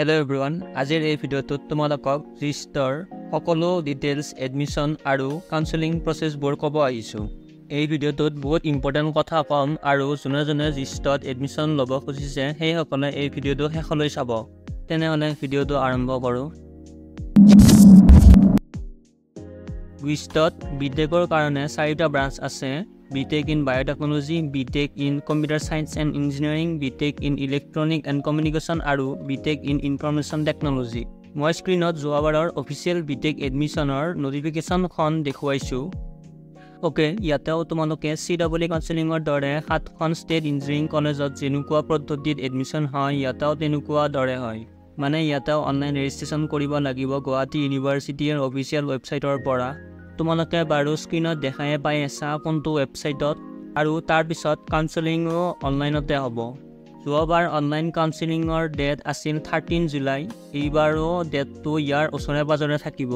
Hello everyone, আজিৰ এই ভিডিঅ'টোত তোমালোকক ৰিষ্টৰ সকলো ডিটেইলছ এডমিশ্যন আৰু কাউন্সেলিং প্ৰচেছবোৰ ক'ব আহিছোঁ। এই ভিডিঅ'টোত বহুত ইম্পৰ্টেণ্ট কথা ক'ম আৰু যোনে ৰিষ্টত এডমিশ্যন ল'ব খুজিছে সেইসকলে এই ভিডিঅ'টো শেষলৈ চাব। তেনেহ'লে ভিডিঅ'টো আৰম্ভ কৰোঁ। ৰিষ্টত বিটেকৰ কাৰণে 4টা ব্ৰাঞ্চ আছে। BTech in Biotechnology, BTech in Computer Science and Engineering, BTech in Electronic and Communication আৰু BTech in Information Technology। মই স্ক্ৰীনত যোৱাবাৰৰ অফিচিয়েল BTech এডমিশ্যনৰ নটিফিকেশ্যনখন দেখুৱাইছোঁ। ওকে, ইয়াতেও তোমালোকে CEE কাউন্সেলিঙৰ দৰে 7খন ষ্টেট ইঞ্জিনিয়াৰিং কলেজত যেনেকুৱা পদ্ধতিত এডমিশ্যন হয় ইয়াতেও তেনেকুৱা দৰে হয়। মানে ইয়াতেও অনলাইন ৰেজিষ্ট্ৰেশ্যন কৰিব লাগিব গুৱাহাটী ইউনিভাৰ্চিটিৰ অফিচিয়েল ৱেবছাইটৰ পৰা। তোমালোকে বাৰু স্ক্ৰীনত দেখাই পাই আছা কোনটো ৱেবছাইটত, আৰু তাৰপিছত কাউন্সেলিঙো অনলাইনতে হ'ব। যোৱাবাৰ অনলাইন কাউন্সেলিঙৰ ডেট আছিল 13 জুলাই, এইবাৰো ডেটটো ইয়াৰ ওচৰে পাজৰে থাকিব।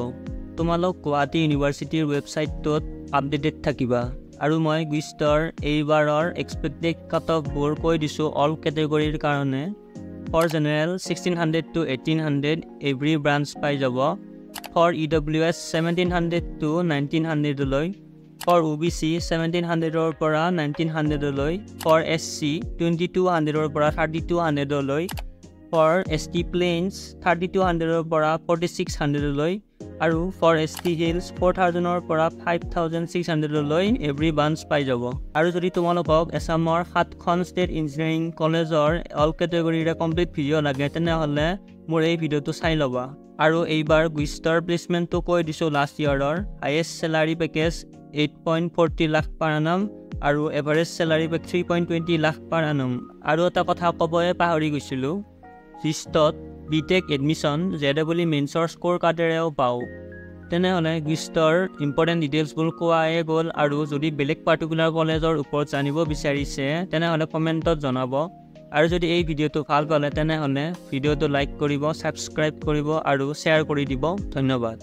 তোমালোক গুৱাহাটী ইউনিভাৰ্চিটিৰ ৱেবছাইটটোত আপডেটেড থাকিবা। আৰু মই ৰিষ্টৰ এইবাৰৰ এক্সপেক্টেড কাট অফবোৰ কৈ দিছোঁ অল কেটেগৰীৰ কাৰণে। For general 1600 to 1800 every branch পাই যাব। For EWS 1700 to 1900লৈ, for OBC 1700ৰ পৰা 1900লৈ, for SC 2200ৰ পৰা 3200লৈ, for ST Plains 3200ৰ পৰা 4600লৈ, আৰু for ST Hills 4000ৰ পৰা 5600লৈ এভৰি ব্ৰাঞ্চ পাই যাব। আৰু যদি তোমালোকক এছামৰ 7খন ষ্টেট ইঞ্জিনিয়াৰিং কলেজৰ অল কেটেগৰীৰে কমপ্লিট ভিডিঅ' লাগে তেনেহ'লে মোৰ এই ভিডিঅ'টো চাই ল'বা। আৰু এইবাৰ ৰিষ্টৰ প্লেচমেণ্টটো কৈ দিছোঁ লাষ্ট ইয়াৰৰ। Highest salary package 8.40 lakh per annum আৰু average salary pack 3.20 lakh per annum। আৰু এটা কথা ক'বই পাহৰি গৈছিলোঁ, ৰিষ্টত BTech এডমিশ্যন JEE মেইনছৰ স্ক'ৰ কাৰ্ডেৰেও পাওঁ। তেনেহ'লে ৰিষ্টৰ ইম্পৰ্টেণ্ট ডিটেইলছবোৰ কোৱাই গ'ল, আৰু যদি বেলেগ পাৰ্টিকুলাৰ কলেজৰ ওপৰত জানিব বিচাৰিছে তেনেহ'লে কমেণ্টত জনাব। আৰু যদি এই ভিডিঅ'টো ভাল পালে তেনেহ'লে ভিডিঅ'টো লাইক কৰিব, ছাবস্ক্ৰাইব কৰিব আৰু শ্বেয়াৰ কৰি দিব। ধন্যবাদ।